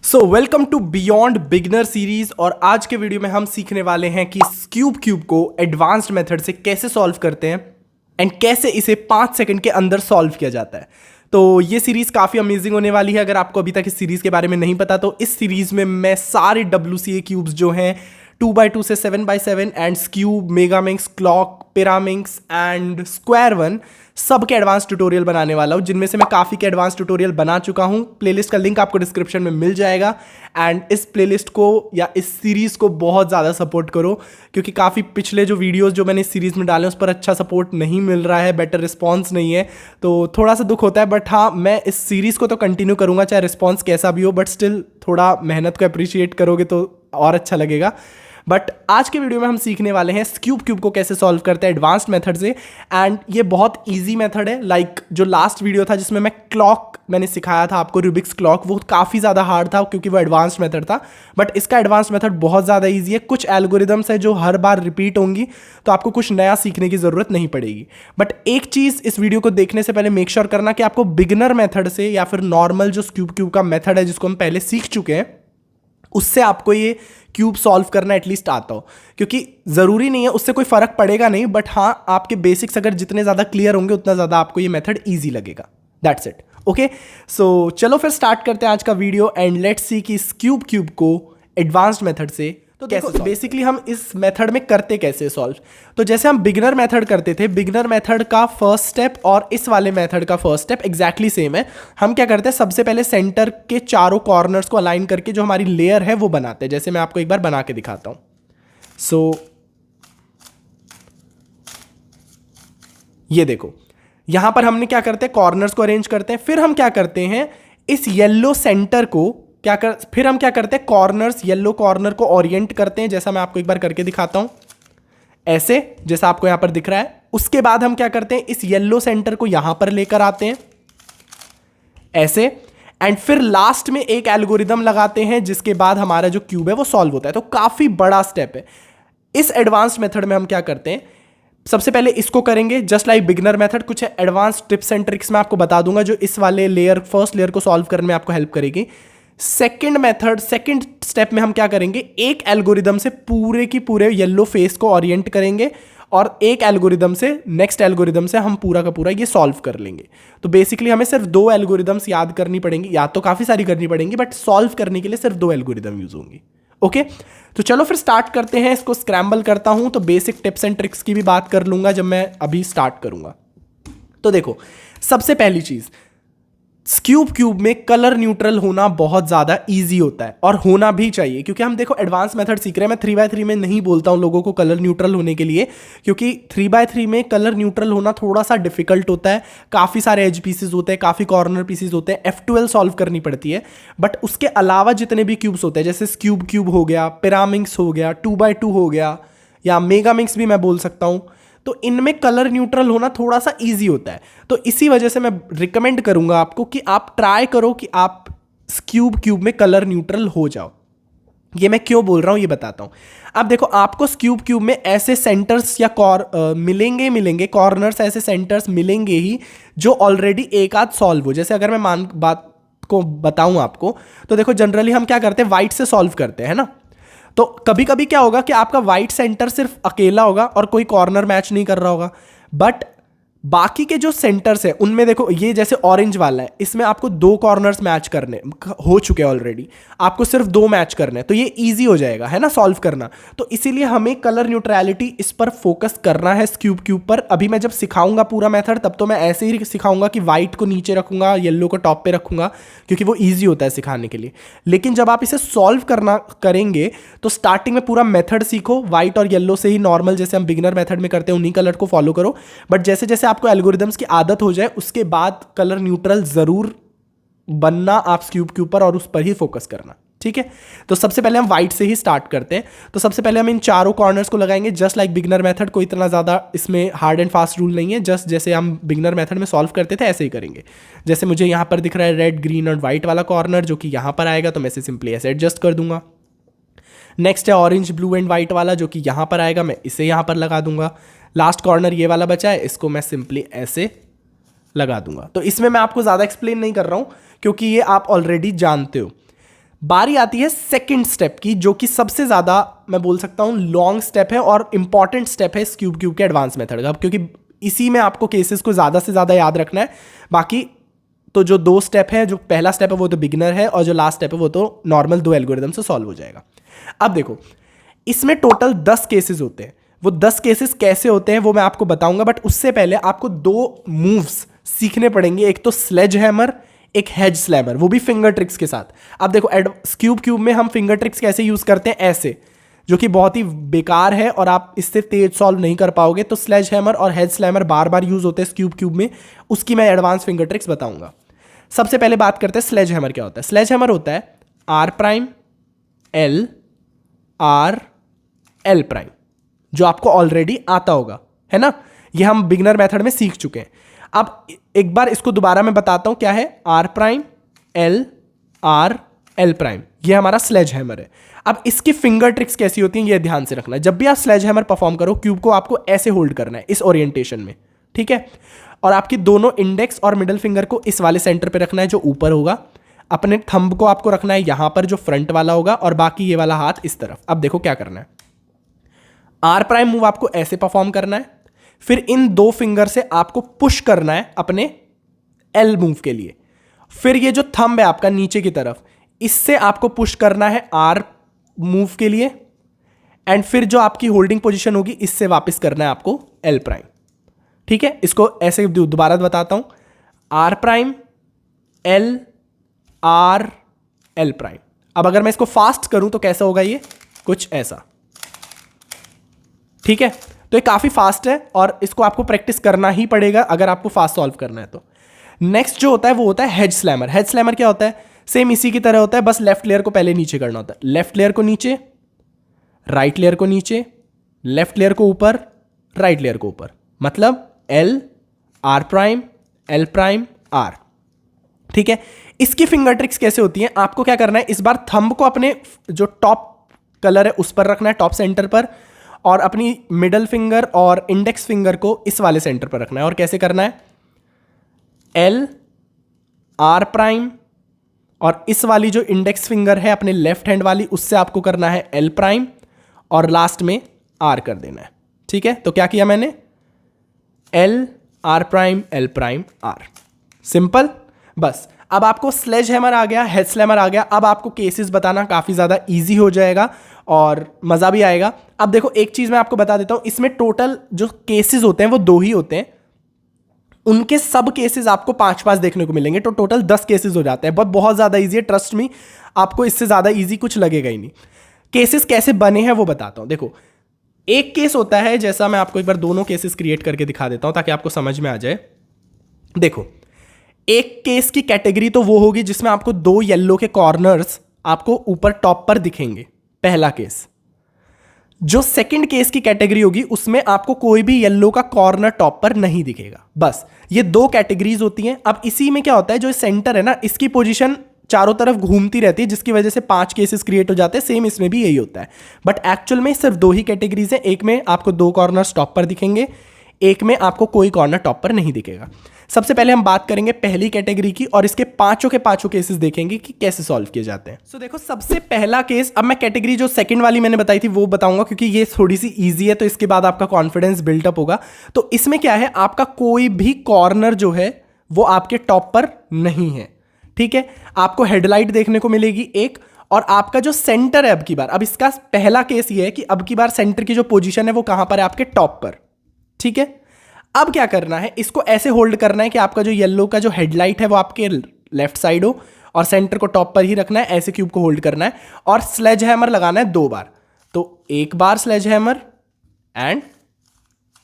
So welcome to beyond beginner series. और आज के वीडियो में हम सीखने वाले हैं कि क्यूब को एडवांस्ड मेथड से कैसे सॉल्व करते हैं एंड कैसे इसे 5 सेकंड के अंदर सॉल्व किया जाता है। तो ये सीरीज काफ़ी अमेजिंग होने वाली है। अगर आपको अभी तक इस सीरीज के बारे में नहीं पता तो इस सीरीज में मैं सारे WCA क्यूब्स जो हैं 2x2 से 7x7 and skewb, megaminx, clock, pyraminx and square one सब के एडवांस ट्यूटोरियल बनाने वाला हूँ, जिनमें से मैं काफ़ी के एडवांस ट्यूटोरियल बना चुका हूँ। प्लेलिस्ट का लिंक आपको डिस्क्रिप्शन में मिल जाएगा। एंड इस प्लेलिस्ट को या इस सीरीज़ को बहुत ज़्यादा सपोर्ट करो, क्योंकि काफ़ी पिछले जो वीडियोस जो मैंने इस सीरीज़ में डाले उस पर अच्छा सपोर्ट नहीं मिल रहा है, बेटर रिस्पॉन्स नहीं है, तो थोड़ा सा दुख होता है। बट हाँ, मैं इस सीरीज़ को तो कंटिन्यू करूँगा चाहे रिस्पॉन्स कैसा भी हो, बट स्टिल थोड़ा मेहनत को अप्रिशिएट करोगे तो और अच्छा लगेगा। बट आज के वीडियो में हम सीखने वाले हैं क्यूब को कैसे सॉल्व करते हैं एडवांस्ड मेथड से। एंड ये बहुत इजी मेथड है। लाइक जो लास्ट वीडियो था जिसमें मैं क्लॉक मैंने सिखाया था आपको, रूबिक्स क्लॉक, वो काफ़ी ज़्यादा हार्ड था क्योंकि वो एडवांस्ड मेथड था। बट इसका एडवांस्ड मेथड बहुत ज़्यादा ईजी है। कुछ एल्गोरिदम्स है जो हर बार रिपीट होंगी, तो आपको कुछ नया सीखने की ज़रूरत नहीं पड़ेगी। बट एक चीज़ इस वीडियो को देखने से पहले मेक श्योर करना कि आपको बिगिनर मेथड से या फिर नॉर्मल जो क्यूब का मेथड है जिसको हम पहले सीख चुके हैं उससे आपको ये क्यूब सॉल्व करना एटलीस्ट आता हो, क्योंकि ज़रूरी नहीं है उससे कोई फ़र्क पड़ेगा नहीं, बट हाँ आपके बेसिक्स अगर जितने ज़्यादा क्लियर होंगे उतना ज़्यादा आपको ये मेथड ईजी लगेगा। That's it. ओके, सो चलो फिर स्टार्ट करते हैं आज का वीडियो एंड लेट्स सी कि इस क्यूब को एडवांस्ड मेथड से तो देखो बेसिकली हम इस मेथड में करते कैसे सॉल्व। तो जैसे हम बिगिनर मेथड करते थे, बिगिनर मेथड का फर्स्ट स्टेप और इस वाले मेथड का फर्स्ट स्टेप एग्जैक्टली सेम है। हम क्या करते हैं, सबसे पहले सेंटर के चारों कॉर्नर्स को अलाइन करके जो हमारी लेयर है वो बनाते हैं। जैसे मैं आपको एक बार बना के दिखाता हूं। सो ये देखो, यहां पर हमने क्या करते हैं, कॉर्नर्स को अरेंज करते हैं। फिर हम क्या करते हैं, इस येलो सेंटर को फिर हम क्या करते हैं, कॉर्नर्स, येलो कॉर्नर को ओरिएंट करते हैं। जैसा मैं आपको एक बार करके दिखाता हूं, ऐसे जैसा आपको यहां पर दिख रहा है। उसके बाद हम क्या करते हैं, इस येलो सेंटर को यहां पर लेकर आते हैं ऐसे, एंड फिर लास्ट में एक एल्गोरिदम लगाते हैं जिसके बाद हमारा जो क्यूब है वो सॉल्व होता है। तो काफी बड़ा स्टेप है। इस एडवांस मेथड में हम क्या करते हैं, सबसे पहले इसको करेंगे जस्ट लाइक बिगिनर मेथड। कुछ एडवांस टिप्स एंड ट्रिक्स मैं आपको बता दूंगा जो इस वाले फर्स्ट लेयर को सॉल्व करने में आपको हेल्प करेगी। सेकंड स्टेप में हम क्या करेंगे, एक एल्गोरिदम से पूरे की पूरे येलो फेस को ओरिएंट करेंगे और एक एल्गोरिदम से नेक्स्ट एल्गोरिदम से हम पूरा का पूरा ये सॉल्व कर लेंगे। तो बेसिकली हमें सिर्फ 2 एल्गोरिदम्स याद करनी पड़ेंगी, याद तो काफ़ी सारी करनी पड़ेंगी, बट सॉल्व करने के लिए सिर्फ 2 एल्गोरिदम यूज होंगी। ओके, तो चलो फिर स्टार्ट करते हैं। इसको स्क्रैम्बल करता हूं तो बेसिक टिप्स एंड ट्रिक्स की भी बात कर लूंगा जब मैं अभी स्टार्ट करूंगा। तो देखो, सबसे पहली चीज़, क्यूब में कलर न्यूट्रल होना बहुत ज़्यादा इजी होता है और होना भी चाहिए, क्योंकि हम देखो एडवांस मेथड सीख रहे हैं। मैं 3x3 में नहीं बोलता हूं लोगों को कलर न्यूट्रल होने के लिए, क्योंकि 3x3 में कलर न्यूट्रल होना थोड़ा सा डिफिकल्ट होता है। काफ़ी सारे एज पीसेज होते हैं, काफ़ी कॉर्नर पीसेज होते हैं, F12 सॉल्व करनी पड़ती है। बट उसके अलावा जितने भी क्यूब्स होते हैं, जैसे क्यूब हो गया, पिरामिंक्स हो गया, 2x2 हो गया, या मेगामिंक्स भी मैं बोल सकता हूँ, तो इनमें कलर न्यूट्रल होना थोड़ा सा इजी होता है। तो इसी वजह से मैं रिकमेंड करूंगा आपको कि आप ट्राई करो कि आप क्यूब में कलर न्यूट्रल हो जाओ। ये मैं क्यों बोल रहा हूं ये बताता हूं। अब देखो, आपको क्यूब में ऐसे सेंटर्स या मिलेंगे कॉर्नर्स, ऐसे सेंटर्स मिलेंगे ही जो ऑलरेडी एक आध सॉल्व हो। जैसे अगर मैं बात को बताऊं आपको, तो देखो जनरली हम क्या करते हैं, व्हाइट से सॉल्व करते हैं ना। तो कभी कभी क्या होगा कि आपका व्हाइट सेंटर सिर्फ अकेला होगा और कोई कॉर्नर मैच नहीं कर रहा होगा, बट बाकी के जो सेंटर्स है उनमें देखो, ये जैसे ऑरेंज वाला है, इसमें आपको 2 कॉर्नर्स मैच करने हो चुके हैं ऑलरेडी, आपको सिर्फ 2 मैच करने हैं, तो ये इजी हो जाएगा, है ना, सॉल्व करना। तो इसीलिए हमें कलर न्यूट्रलिटी इस पर फोकस करना है क्यूब पर। अभी मैं जब सिखाऊंगा पूरा मेथड तब तो मैं ऐसे ही सिखाऊंगा कि व्हाइट को नीचे रखूंगा, येलो को टॉप पे रखूंगा, क्योंकि वो ईजी होता है सिखाने के लिए। लेकिन जब आप इसे सॉल्व करेंगे तो स्टार्टिंग में पूरा मेथड सीखो, व्हाइट और येलो से ही नॉर्मल जैसे हम बिगिनर मेथड में करते हैं उन्हीं कलर को फॉलो करो। बट जैसे जैसे आपको एल्गोरिदम्स की आदत हो जाए उसके बाद कलर न्यूट्रल जरूर बनना आप क्यूब पर, और उस पर ही फोकस करना, ठीक है। तो सबसे पहले हम व्हाइट से ही स्टार्ट करते हैं। तो सबसे पहले हम इन चारों कॉर्नर्स को लगाएंगे जस्ट लाइक बिगिनर मेथड। कोई इतना ज़्यादा इसमें हार्ड एंड फास्ट रूल नहीं है, जस्ट जैसे हम बिगिनर मेथड में सॉल्व करते थे ऐसे ही करेंगे। जैसे मुझे यहाँ पर दिख रहा है रेड, ग्रीन और व्हाइट वाला कॉर्नर जो कि यहाँ पर आएगा, तो मैं इसे सिंपली ऐसे एडजस्ट कर दूंगा। नेक्स्ट है ऑरेंज, ब्लू एंड व्हाइट वाला जो कि यहाँ पर आएगा, मैं इसे यहाँ पर लगा दूंगा। लास्ट कॉर्नर ये वाला बचा है, इसको मैं सिंपली ऐसे लगा दूंगा। तो इसमें मैं आपको ज़्यादा एक्सप्लेन नहीं कर रहा हूँ क्योंकि ये आप ऑलरेडी जानते हो। बारी आती है सेकंड स्टेप की, जो कि सबसे ज़्यादा मैं बोल सकता हूँ लॉन्ग स्टेप है और इंपॉर्टेंट स्टेप है इस क्यूब के एडवांस मेथड का, क्योंकि इसी में आपको केसेस को ज़्यादा से ज़्यादा याद रखना है। बाकी तो जो दो स्टेप है, जो पहला स्टेप है वो तो बिगिनर है, और जो लास्ट स्टेप है वो तो नॉर्मल 2 एल्गोरिदम से सॉल्व हो जाएगा। अब देखो, इसमें टोटल 10 केसेस होते हैं। वो 10 केसेस कैसे होते हैं वो मैं आपको बताऊंगा, बट उससे पहले आपको 2 मूव्स सीखने पड़ेंगे, एक तो स्लेज हैमर, एक हेज स्लैमर, वो भी फिंगर ट्रिक्स के साथ। अब देखो क्यूब में हम फिंगर ट्रिक्स कैसे यूज करते हैं, ऐसे, जो कि बहुत ही बेकार है और आप इससे तेज सॉल्व नहीं कर पाओगे। तो स्लेज हैमर और हेज स्लैमर बार बार यूज होते हैं क्यूब में, उसकी मैं एडवांस फिंगर ट्रिक्स बताऊंगा। सबसे पहले बात करते हैं स्लेज हैमर क्या होता है। स्लेज हैमर होता है R prime L R L prime, जो आपको ऑलरेडी आता होगा, है ना। ये हम बिगनर मेथड में सीख चुके हैं। अब एक बार इसको दोबारा मैं बताता हूं क्या है। R prime L R L prime, ये हमारा स्लेज हैमर है। अब इसकी फिंगर ट्रिक्स कैसी होती हैं ये ध्यान से रखना है। जब भी आप स्लेज हैमर परफॉर्म करो, क्यूब को आपको ऐसे होल्ड करना है इस ओरिएंटेशन में, ठीक है। और आपकी दोनों इंडेक्स और मिडिल फिंगर को इस वाले सेंटर पे रखना है जो ऊपर होगा। अपने थंब को आपको रखना है यहां पर जो फ्रंट वाला होगा, और बाकी ये वाला हाथ इस तरफ। अब देखो क्या करना है। R प्राइम मूव आपको ऐसे परफॉर्म करना है, फिर इन 2 फिंगर से आपको पुश करना है अपने L मूव के लिए। फिर ये जो थंब है आपका नीचे की तरफ, इससे आपको पुश करना है R मूव के लिए, एंड फिर जो आपकी होल्डिंग पोजीशन होगी इससे वापस करना है आपको L प्राइम, ठीक है। इसको ऐसे दोबारा बताता हूं। R prime L R L prime. अब अगर मैं इसको फास्ट करूं तो कैसा होगा, ये कुछ ऐसा, ठीक है। तो ये काफी फास्ट है और इसको आपको प्रैक्टिस करना ही पड़ेगा अगर आपको फास्ट सॉल्व करना है तो। नेक्स्ट जो होता है वो होता है हेज स्लैमर। हेज स्लैमर क्या होता है, सेम इसी की तरह होता है, बस लेफ्ट लेयर को पहले नीचे करना होता है। लेफ्ट लेयर को नीचे, राइट लेयर को नीचे, लेफ्ट लेयर को ऊपर, राइट लेयर को ऊपर, मतलब L R prime L prime R, ठीक है। इसकी फिंगर ट्रिक्स कैसे होती हैं, आपको क्या करना है, इस बार थंब को अपने जो टॉप कलर है उस पर रखना है, टॉप सेंटर पर, और अपनी मिडल फिंगर और इंडेक्स फिंगर को इस वाले सेंटर पर रखना है। और कैसे करना है, L R प्राइम, और इस वाली जो इंडेक्स फिंगर है अपने लेफ्ट हैंड वाली, उससे आपको करना है L प्राइम, और लास्ट में R कर देना है, ठीक है। तो क्या किया मैंने, L R prime L prime R, simple. बस अब आपको स्लेज हैमर आ गया, हेड स्लैमर आ गया। अब आपको केसेस बताना काफ़ी ज़्यादा इजी हो जाएगा और मज़ा भी आएगा। अब देखो एक चीज़ मैं आपको बता देता हूँ, इसमें टोटल जो केसेस होते हैं वो 2 ही होते हैं, उनके सब केसेस आपको 5-5 देखने को मिलेंगे, तो टोटल 10 केसेस हो जाते हैं। बहुत ज़्यादा ईजी है, ट्रस्ट मी, आपको इससे ज़्यादा ईजी कुछ लगेगा ही नहीं। केसेस कैसे बने हैं वो बताता हूँ। देखो एक केस होता है, जैसा मैं आपको एक बार दोनों केसेस क्रिएट करके दिखा देता हूँ ताकि आपको समझ में आ जाए। देखो एक केस की कैटेगरी तो वो होगी जिसमें आपको 2 येलो के कॉर्नर्स आपको ऊपर टॉप पर दिखेंगे, पहला केस। जो सेकंड केस की कैटेगरी होगी उसमें आपको कोई भी येलो का कॉर्नर टॉप पर नहीं दिखेगा। बस ये 2 कैटेगरीज होती हैं। अब इसी में क्या होता है, जो सेंटर है ना, इसकी पोजीशन चारों तरफ घूमती रहती है, जिसकी वजह से 5 केसेस क्रिएट हो जाते हैं। सेम इसमें भी यही होता है, बट एक्चुअल में सिर्फ 2 ही कैटेगरीज है। एक में आपको 2 कॉर्नर्स टॉप पर दिखेंगे, एक में आपको कोई कॉर्नर टॉप पर नहीं दिखेगा। सबसे पहले हम बात करेंगे पहली कैटेगरी की, और इसके पांचों के पांचों केसेस देखेंगे कि कैसे सॉल्व किए जाते हैं। सो देखो सबसे पहला केस, अब मैं कैटेगरी जो सेकंड वाली मैंने बताई थी वो बताऊंगा क्योंकि ये थोड़ी सी इजी है, तो इसके बाद आपका कॉन्फिडेंस बिल्डअप होगा। तो इसमें क्या है, आपका कोई भी कॉर्नर जो है वो आपके टॉप पर नहीं है, ठीक है। आपको हेडलाइट देखने को मिलेगी एक, और आपका जो सेंटर है अब की बार, अब इसका पहला केस ये है कि अब की बार सेंटर की जो पोजीशन है वो कहां पर है, आपके टॉप पर, ठीक है। अब क्या करना है, इसको ऐसे होल्ड करना है कि आपका जो येलो का जो हेडलाइट है वो आपके लेफ्ट साइड हो, और सेंटर को टॉप पर ही रखना है। ऐसे क्यूब को होल्ड करना है और स्लेज हैमर लगाना है 2 बार। तो 1 बार स्लेज हैमर एंड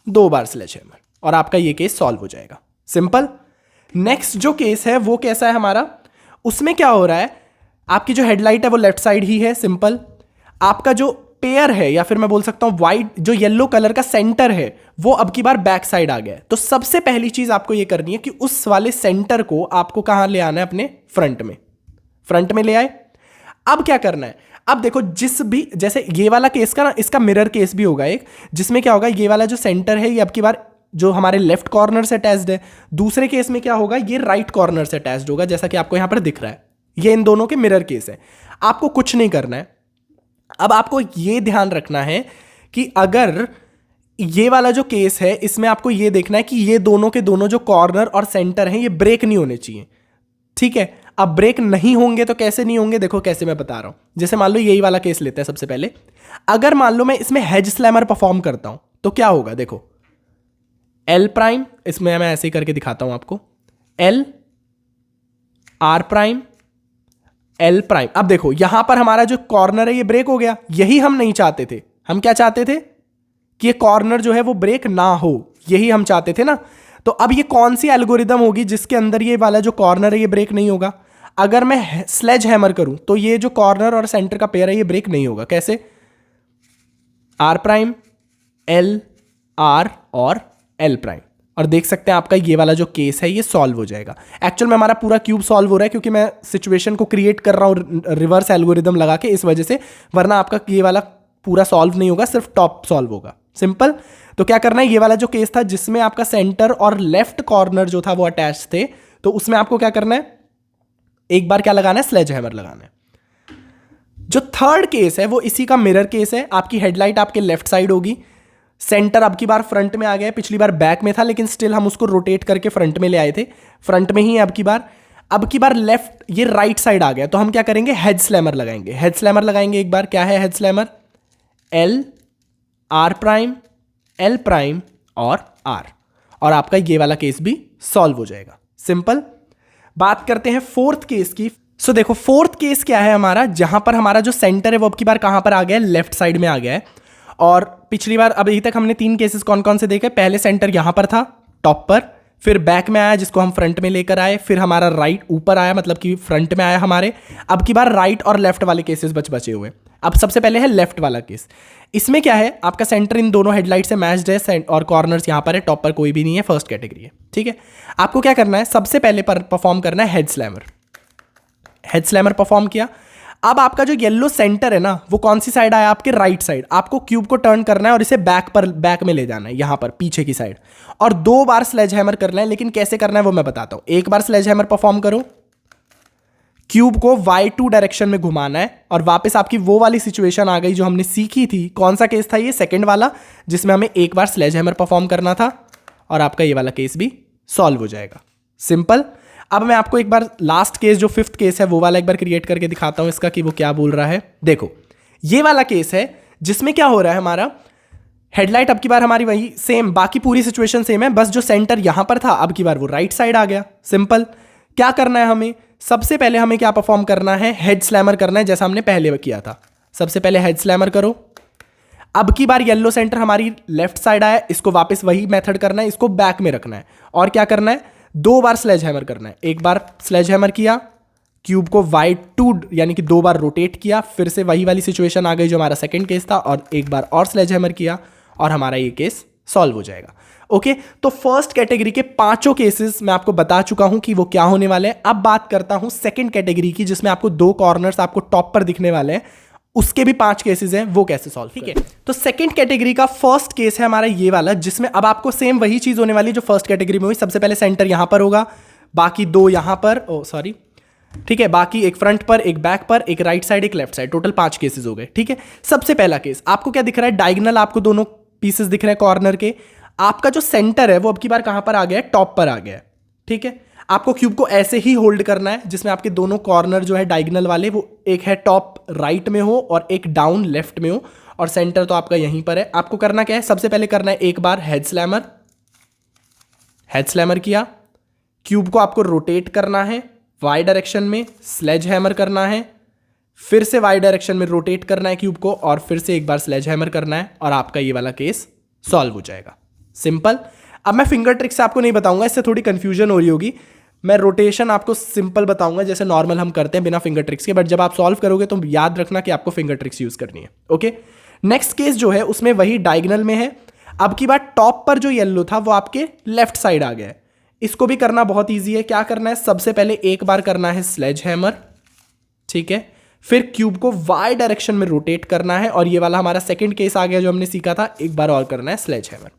2 बार स्लेज हैमर, और आपका ये केस सॉल्व हो जाएगा, सिंपल। नेक्स्ट जो केस है वो कैसा है हमारा, उसमें क्या हो रहा है, आपकी जो हेडलाइट है वो लेफ्ट साइड ही है, सिंपल। आपका जो पेयर है, या फिर मैं बोल सकता हूं वाइट, जो येलो कलर का सेंटर है वो अब की बार बैक साइड आ गया है। तो सबसे पहली चीज आपको ये करनी है कि उस वाले सेंटर को आपको कहां ले आना है, अपने फ्रंट में ले आए। अब क्या करना है, अब देखो जिस भी, जैसे ये वाला केस का ना, इसका मिरर केस भी होगा एक, जिसमें क्या होगा, ये वाला जो सेंटर है ये अब की बार जो हमारे लेफ्ट कॉर्नर से अटैच्ड है। दूसरे केस में क्या होगा, ये राइट कॉर्नर से अटैच्ड होगा, जैसा कि आपको यहां पर दिख रहा है, ये इन दोनों के मिरर केस है। आपको कुछ नहीं करना है। अब आपको ये ध्यान रखना है कि अगर ये वाला जो केस है इसमें आपको ये देखना है कि ये दोनों के दोनों जो कॉर्नर और सेंटर हैं ये ब्रेक नहीं होने चाहिए, ठीक है। अब ब्रेक नहीं होंगे तो कैसे नहीं होंगे, देखो कैसे मैं बता रहा हूं। जैसे मान लो यही वाला केस लेते हैं सबसे पहले। अगर मान लो मैं इसमें हेज स्लैमर परफॉर्म करता हूं तो क्या होगा, देखो एल प्राइम, इसमें मैं ऐसे ही करके दिखाता हूं आपको, L R prime L prime. अब देखो यहां पर हमारा जो कॉर्नर है ये ब्रेक हो गया, यही हम नहीं चाहते थे। हम क्या चाहते थे कि ये कॉर्नर जो है वो ब्रेक ना हो, यही हम चाहते थे ना। तो अब ये कौन सी एल्गोरिदम होगी जिसके अंदर ये वाला जो कॉर्नर है ये ब्रेक नहीं होगा। अगर मैं स्लेज हैमर करूं तो ये जो कॉर्नर और सेंटर का पेयर है ये ब्रेक नहीं होगा। कैसे, आर प्राइम एल आर और एल प्राइम, और देख सकते हैं आपका ये वाला जो केस है ये सॉल्व हो जाएगा। एक्चुअल में हमारा पूरा क्यूब सॉल्व हो रहा है क्योंकि मैं सिचुएशन को क्रिएट कर रहा हूं रिवर्स एल्गोरिदम लगा के, इस वजह से, वरना आपका ये वाला पूरा सॉल्व नहीं होगा, सिर्फ टॉप सॉल्व होगा। सिंपल। तो क्या करना है, ये वाला जो केस था जिसमें आपका सेंटर और लेफ्ट कॉर्नर जो था वो अटैच थे, तो उसमें आपको क्या करना है, एक बार क्या लगाना है, स्लेज हैमर लगाना है। जो थर्ड केस है वो इसी का मिरर केस है। आपकी हेडलाइट आपके लेफ्ट साइड होगी, सेंटर अब की बार फ्रंट में आ गया है, पिछली बार बैक में था लेकिन स्टिल हम उसको रोटेट करके फ्रंट में ले आए थे, फ्रंट में ही है अब की बार लेफ्ट, ये राइट साइड आ गया। तो हम क्या करेंगे, हेड स्लैमर लगाएंगे। हेड स्लैमर लगाएंगे एक बार, क्या है head slammer, L R prime L prime और आर, और आपका ये वाला केस भी सॉल्व हो जाएगा। सिंपल। बात करते हैं फोर्थ केस की। सो देखो फोर्थ केस क्या है हमारा, जहां पर हमारा जो सेंटर है वो अब की बार कहां पर आ गया है, लेफ्ट साइड में आ गया है। और पिछली बार अभी तक हमने 3 केसेस कौन कौन से देखे, पहले सेंटर यहां पर था टॉप पर, फिर बैक में आया जिसको हम फ्रंट में लेकर आए, फिर हमारा राइट ऊपर आया मतलब कि फ्रंट में आया हमारे। अब की बार राइट और लेफ्ट वाले केसेस बचे हुए। अब सबसे पहले है लेफ्ट वाला केस। इसमें क्या है, आपका सेंटर इन दोनों हेडलाइट से मैच्ड है और कॉर्नर्स यहां पर है, टॉप पर कोई भी नहीं है, फर्स्ट कैटेगरी है, ठीक है। आपको क्या करना है, सबसे पहले परफॉर्म करना है head slammer. Head slammer perform किया। अब आपका जो येलो सेंटर है ना वो कौन सी साइड आया, आपके राइट साइड। आपको क्यूब को टर्न करना है और इसे बैक में ले जाना है, यहां पर पीछे की साइड, और 2 बार स्लेज हैमर करना है। लेकिन कैसे करना है वो मैं बताता हूं। एक बार स्लेज हैमर परफॉर्म करो, क्यूब को y2 डायरेक्शन में घुमाना है, और वापस आपकी वो वाली सिचुएशन आ गई जो हमने सीखी थी। कौन सा केस था ये, सेकंड वाला, जिसमें हमें एक बार स्लेज हैमर परफॉर्म करना था, और आपका ये वाला केस भी सॉल्व हो जाएगा। सिंपल। अब मैं आपको एक बार लास्ट केस जो 5th केस है वो वाला एक बार क्रिएट करके दिखाता हूं इसका कि वो क्या बोल रहा है। देखो ये वाला केस है जिसमें क्या हो रहा है, हमारा हेडलाइट अब की बार हमारी वही सेम, बाकी पूरी सिचुएशन सेम है, बस जो सेंटर यहां पर था अब की बार वो राइट साइड आ गया। सिंपल। क्या करना है हमें, सबसे पहले हमें क्या परफॉर्म करना है, हेड स्लैमर करना है, जैसा हमने पहले किया था। सबसे पहले हेड स्लैमर करो। अब की बार येलो सेंटर हमारी लेफ्ट साइड आया, इसको वापस वही मेथड करना है, इसको बैक में रखना है, और क्या करना है, 2 बार स्लेज हैमर करना है। एक बार स्लेज हैमर किया, क्यूब को y2 यानी कि 2 बार रोटेट किया, फिर से वही वाली सिचुएशन आ गई जो हमारा सेकंड केस था, और एक बार और स्लेज हैमर किया, और हमारा ये केस सॉल्व हो जाएगा। ओके, तो फर्स्ट कैटेगरी के 5 केसेस मैं आपको बता चुका हूं कि वो क्या होने वाले हैं। अब बात करता हूं सेकंड कैटेगरी की, जिसमें आपको 2 कॉर्नर्स आपको टॉप पर दिखने वाले हैं, उसके भी 5 केसेस हैं, वो कैसे सॉल्व, ठीक है। तो सेकंड कैटेगरी का फर्स्ट केस है हमारा ये वाला, जिसमें अब आपको सेम वही चीज होने वाली है जो फर्स्ट कैटेगरी में हुई। सबसे पहले सेंटर यहां पर होगा, बाकी 2 यहां पर, सॉरी, ठीक है, बाकी एक फ्रंट पर, एक बैक पर, एक राइट साइड, एक लेफ्ट साइड, टोटल 5 केसेस हो गए, ठीक है। सबसे पहला केस आपको क्या दिख रहा है, डायगोनल आपको दोनों पीसेस दिख रहे हैं कॉर्नर के। आपका जो सेंटर है वो अब की बार कहां पर आ गया है, टॉप पर आ गया है, ठीक है। आपको क्यूब को ऐसे ही होल्ड करना है जिसमें आपके दोनों कॉर्नर जो है डायगोनल वाले, वो एक है टॉप राइट में हो और एक डाउन लेफ्ट में हो, और सेंटर तो आपका यहीं पर है। आपको करना क्या है, सबसे पहले करना है एक बार हेड स्लैमर। हेड स्लैमर किया, क्यूब को आपको रोटेट करना है वाई डायरेक्शन में, स्लेज हैमर करना है, फिर से वाई डायरेक्शन में रोटेट करना है क्यूब को, और फिर से एक बार स्लेज हैमर करना है, और आपका ये वाला केस सॉल्व हो जाएगा। सिंपल। अब मैं फिंगर ट्रिक से आपको नहीं बताऊंगा, इससे थोड़ी कंफ्यूजन हो रही होगी। मैं रोटेशन आपको सिंपल बताऊंगा जैसे नॉर्मल हम करते हैं बिना फिंगर ट्रिक्स के, बट जब आप सॉल्व करोगे तो याद रखना कि आपको फिंगर ट्रिक्स यूज करनी है। ओके, नेक्स्ट केस जो है उसमें वही डायगोनल में है। अब की बार टॉप पर जो येलो था वो आपके लेफ्ट साइड आ गया है। इसको भी करना बहुत ईजी है। क्या करना है, सबसे पहले एक बार करना है स्लेज हैमर, ठीक है, फिर क्यूब को वाई डायरेक्शन में रोटेट करना है, और ये वाला हमारा सेकेंड केस आ गया जो हमने सीखा था, एक बार और करना है स्लेज हैमर।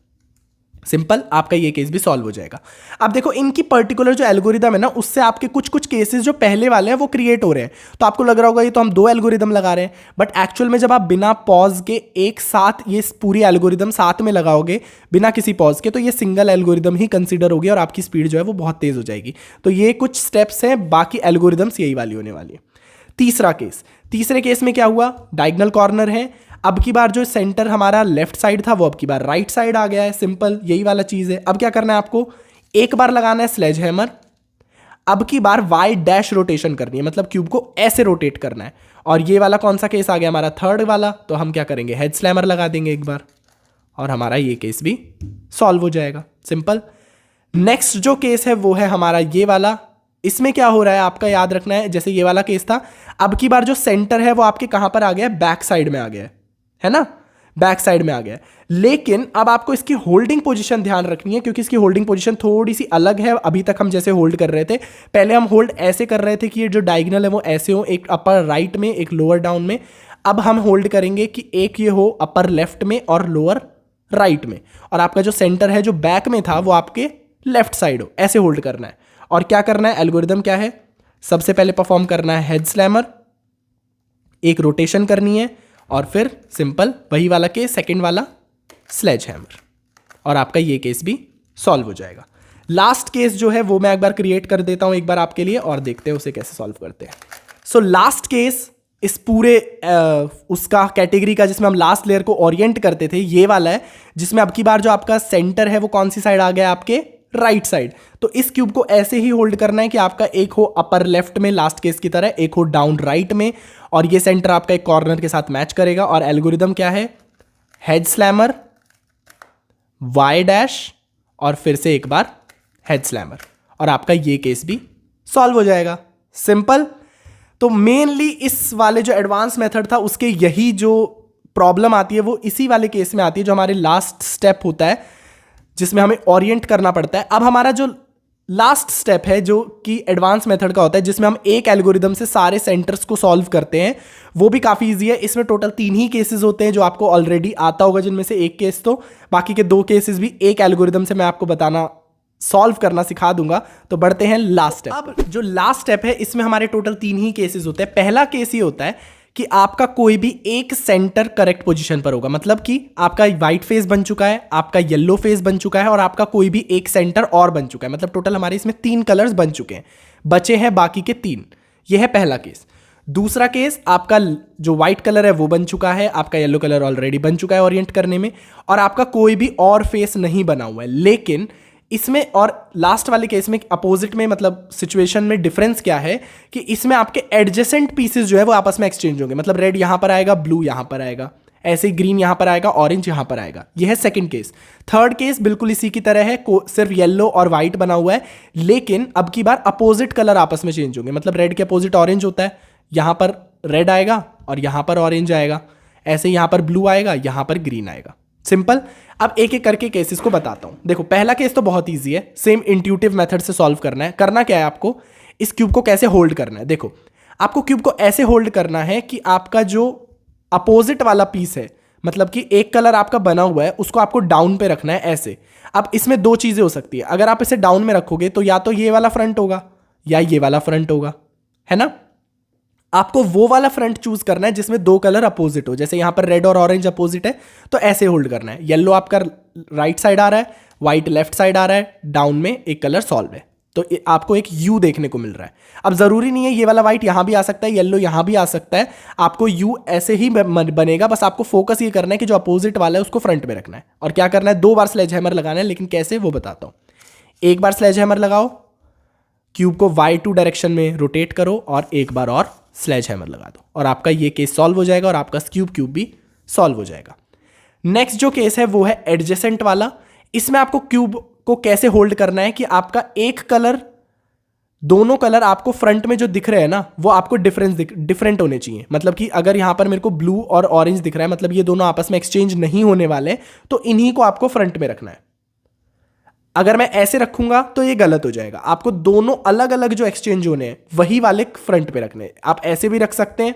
सिंपल, आपका ये केस भी सॉल्व हो जाएगा। अब देखो इनकी पर्टिकुलर जो एल्गोरिदम है ना, उससे आपके कुछ कुछ केसेस जो पहले वाले हैं वो क्रिएट हो रहे हैं। तो आपको लग रहा होगा ये तो हम दो एल्गोरिदम लगा रहे हैं, बट एक्चुअल में जब आप बिना पॉज के एक साथ ये पूरी एल्गोरिदम साथ में लगाओगे बिना किसी पॉज के, तो ये सिंगल एल्गोरिदम ही कंसिडर होगी और आपकी स्पीड जो है वो बहुत तेज हो जाएगी। तो ये कुछ स्टेप्स हैं, बाकी एल्गोरिदम्स यही वाली होने वाली है। तीसरा केस, तीसरे केस में क्या हुआ, डायगोनल कॉर्नर है। अब की बार जो सेंटर हमारा लेफ्ट साइड था वो अब की बार राइट साइड आ गया है। सिंपल, यही वाला चीज है। अब क्या करना है आपको, एक बार लगाना है स्लेज हैमर, अब की बार वाई डैश रोटेशन करनी है, मतलब क्यूब को ऐसे रोटेट करना है। और ये वाला कौन सा केस आ गया हमारा, थर्ड वाला, तो हम क्या करेंगे, हेड स्लैमर लगा देंगे एक बार और हमारा ये केस भी सॉल्व हो जाएगा। सिंपल। नेक्स्ट जो केस है वो है हमारा ये वाला। इसमें क्या हो रहा है आपका याद रखना है, जैसे ये वाला केस था, अब की बार जो सेंटर है वो आपके कहां पर आ गया है, बैक साइड में आ गया है ना, बैक साइड में आ गया है। लेकिन अब आपको इसकी होल्डिंग पोजीशन ध्यान रखनी है, क्योंकि इसकी होल्डिंग पोजीशन थोड़ी सी अलग है। अभी तक हम जैसे होल्ड कर रहे थे, पहले हम होल्ड ऐसे कर रहे थे कि ये जो डायगोनल है वो ऐसे हो, एक अपर राइट में एक लोअर डाउन में। अब हम होल्ड करेंगे कि एक ये हो अपर लेफ्ट में और लोअर राइट में, और आपका जो सेंटर है जो बैक में था वो आपके लेफ्ट साइड हो, ऐसे होल्ड करना है। और क्या करना है, एल्गोरिदम क्या है, सबसे पहले परफॉर्म करना है हेड स्लैमर, एक रोटेशन करनी है, और फिर सिंपल वही वाला केस सेकंड वाला स्लेज हैमर, और आपका ये केस भी सॉल्व हो जाएगा। लास्ट केस जो है वो मैं एक बार क्रिएट कर देता हूं एक बार आपके लिए, और देखते हैं उसे कैसे सॉल्व करते हैं। सो लास्ट केस इस पूरे उसका कैटेगरी का जिसमें हम लास्ट लेयर को ओरिएंट करते थे, ये वाला है, जिसमें अब की बार जो आपका सेंटर है वो कौन सी साइड आ गया, आपके राइट साइड। तो इस क्यूब को ऐसे ही होल्ड करना है कि आपका एक हो अपर लेफ्ट में लास्ट केस की तरह, एक हो डाउन राइट में, और ये सेंटर आपका एक कॉर्नर के साथ मैच करेगा। और एल्गोरिदम क्या है, हेड स्लैमर, वाई डैश, और फिर से एक बार हेड स्लैमर, और आपका ये केस भी सॉल्व हो जाएगा। सिंपल। तो मेनली इस वाले जो एडवांस मेथड था उसके यही जो प्रॉब्लम आती है वो इसी वाले केस में आती है, जो हमारे लास्ट स्टेप होता है जिसमें हमें ओरिएंट करना पड़ता है। अब हमारा जो लास्ट स्टेप है जो कि एडवांस मेथड का होता है, जिसमें हम एक एल्गोरिदम से सारे सेंटर्स को सॉल्व करते हैं, वो भी काफ़ी इजी है। इसमें टोटल 3 ही केसेस होते हैं जो आपको ऑलरेडी आता होगा, जिनमें से एक केस तो, बाकी के 2 केसेस भी एक एल्गोरिदम से मैं आपको बताना सॉल्व करना सिखा दूंगा। तो बढ़ते हैं लास्ट स्टेप। अब जो लास्ट स्टेप है इसमें हमारे टोटल 3 ही केसेस होते हैं। पहला केस ये होता है कि आपका कोई भी एक सेंटर करेक्ट पोजीशन पर होगा, मतलब कि आपका व्हाइट फेस बन चुका है, आपका येलो फेस बन चुका है, और आपका कोई भी एक सेंटर और बन चुका है। मतलब टोटल हमारे इसमें 3 कलर्स बन चुके हैं, बचे हैं बाकी के 3। यह है पहला केस। दूसरा केस, आपका जो व्हाइट कलर है वो बन चुका है, आपका येलो कलर ऑलरेडी बन चुका है ओरिएंट करने में, और आपका कोई भी और फेस नहीं बना हुआ है। लेकिन इसमें और लास्ट वाले केस में अपोजिट में, मतलब सिचुएशन में डिफरेंस क्या है कि इसमें आपके एडजेसेंट पीसेस जो है वो आपस में एक्सचेंज होंगे। मतलब रेड यहां पर आएगा, ब्लू यहां पर आएगा, ऐसे ही ग्रीन यहां पर आएगा, ऑरेंज यहां पर आएगा। यह है सेकंड केस। थर्ड केस बिल्कुल इसी की तरह है, सिर्फ येलो और व्हाइट बना हुआ है, लेकिन अब की बार अपोजिट कलर आपस में चेंज होंगे। मतलब रेड के अपोजिट ऑरेंज होता है, यहां पर रेड आएगा और यहां पर ऑरेंज आएगा, ऐसे यहां पर ब्लू आएगा, यहां पर ग्रीन आएगा। सिंपल। अब एक एक करके केसेस को बताता हूं। देखो पहला केस तो बहुत इजी है, सेम इंट्यूटिव मेथड से सॉल्व करना है। करना क्या है आपको, इस क्यूब को कैसे होल्ड करना है। देखो आपको क्यूब को ऐसे होल्ड करना है कि आपका जो अपोजिट वाला पीस है, मतलब कि एक कलर आपका बना हुआ है, उसको आपको डाउन पे रखना है ऐसे। अब इसमें 2 चीजें हो सकती है, अगर आप इसे डाउन में रखोगे तो या तो ये वाला फ्रंट होगा या ये वाला फ्रंट होगा, है ना। आपको वो वाला फ्रंट चूज करना है जिसमें 2 कलर अपोजिट हो। जैसे यहां पर रेड और ऑरेंज अपोजिट है तो ऐसे होल्ड करना है। येलो आपका राइट साइड आ रहा है, व्हाइट लेफ्ट साइड आ रहा है, डाउन में एक कलर सॉल्व है, तो आपको एक यू देखने को मिल रहा है। अब जरूरी नहीं है ये वाला व्हाइट यहां भी आ सकता है, येलो यहां भी आ सकता है, आपको यू ऐसे ही बनेगा। बस आपको फोकस ये करना है कि जो अपोजिट वाला है उसको फ्रंट में रखना है। और क्या करना है, 2 बार स्लेज हैमर लगाना है, लेकिन कैसे वो बताता हूं। एक बार स्लेज हैमर लगाओ, क्यूब को y2 डायरेक्शन में रोटेट करो, और एक बार और स्लेज हैमर लगा दो, और आपका ये केस सॉल्व हो जाएगा, और आपका क्यूब भी सॉल्व हो जाएगा। नेक्स्ट जो केस है वो है एडजेसेंट वाला। इसमें आपको क्यूब को कैसे होल्ड करना है कि आपका एक कलर, दोनों कलर आपको फ्रंट में जो दिख रहे हैं ना, वो आपको डिफरेंट होने चाहिए। मतलब कि अगर यहां पर मेरे को ब्लू और ऑरेंज दिख रहा है, मतलब ये दोनों आपस में एक्सचेंज नहीं होने वाले, तो इन्हीं को आपको फ्रंट में रखना है। अगर मैं ऐसे रखूंगा तो ये गलत हो जाएगा। आपको दोनों अलग अलग जो एक्सचेंज होने हैं वही वाले फ्रंट पे रखने हैं। आप ऐसे भी रख सकते हैं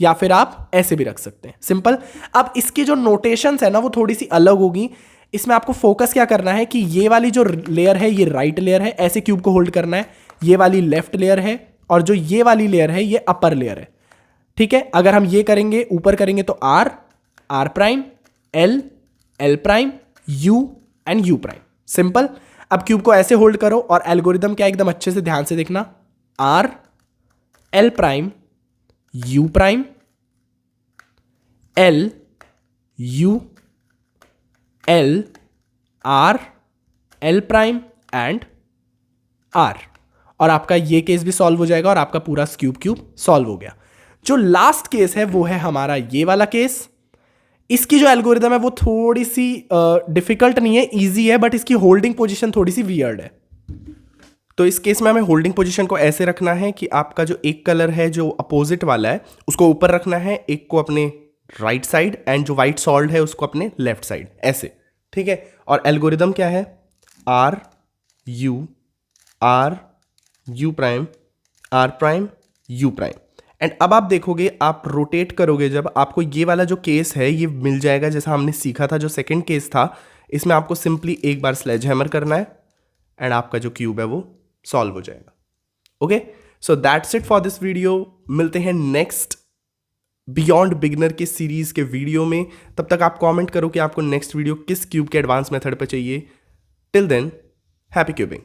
या फिर आप ऐसे भी रख सकते हैं। सिंपल। अब इसकी जो नोटेशंस है ना वो थोड़ी सी अलग होगी। इसमें आपको फोकस क्या करना है कि ये वाली जो लेयर है ये राइट लेयर है, ऐसे क्यूब को होल्ड करना है, ये वाली लेफ्ट लेयर है और जो ये वाली लेयर है ये अपर लेयर है। ठीक है, अगर हम ये करेंगे ऊपर करेंगे तो R, R prime, L, L prime, U and U prime. Simple. अब क्यूब को ऐसे होल्ड करो और एल्गोरिदम क्या एकदम अच्छे से ध्यान से देखना, R, L prime, U prime, L, U, L, R, L prime and R, और आपका ये केस भी सॉल्व हो जाएगा और आपका पूरा क्यूब सॉल्व हो गया। जो लास्ट केस है वो है हमारा ये वाला केस। इसकी जो एल्गोरिदम है वो थोड़ी सी डिफिकल्ट नहीं है, इजी है, बट इसकी होल्डिंग पोजीशन थोड़ी सी वियर्ड है। तो इस केस में हमें होल्डिंग पोजीशन को ऐसे रखना है कि आपका जो एक कलर है जो अपोजिट वाला है उसको ऊपर रखना है, एक को अपने राइट साइड एंड जो वाइट सॉल्व है उसको अपने लेफ्ट साइड, ऐसे। ठीक है, और एल्गोरिदम क्या है, R U prime, R prime, U prime. And अब आप देखोगे, आप रोटेट करोगे जब, आपको ये वाला जो केस है ये मिल जाएगा जैसा हमने सीखा था। जो सेकंड केस था इसमें आपको सिंपली एक बार स्लेज हैमर करना है एंड आपका जो क्यूब है वो सॉल्व हो जाएगा। Okay, so that's it for this video. मिलते हैं नेक्स्ट बियॉन्ड बिगनर के सीरीज के वीडियो में। तब तक आप कमेंट करो कि आपको नेक्स्ट वीडियो किस क्यूब के एडवांस मेथड पे चाहिए। Till then, happy cubing.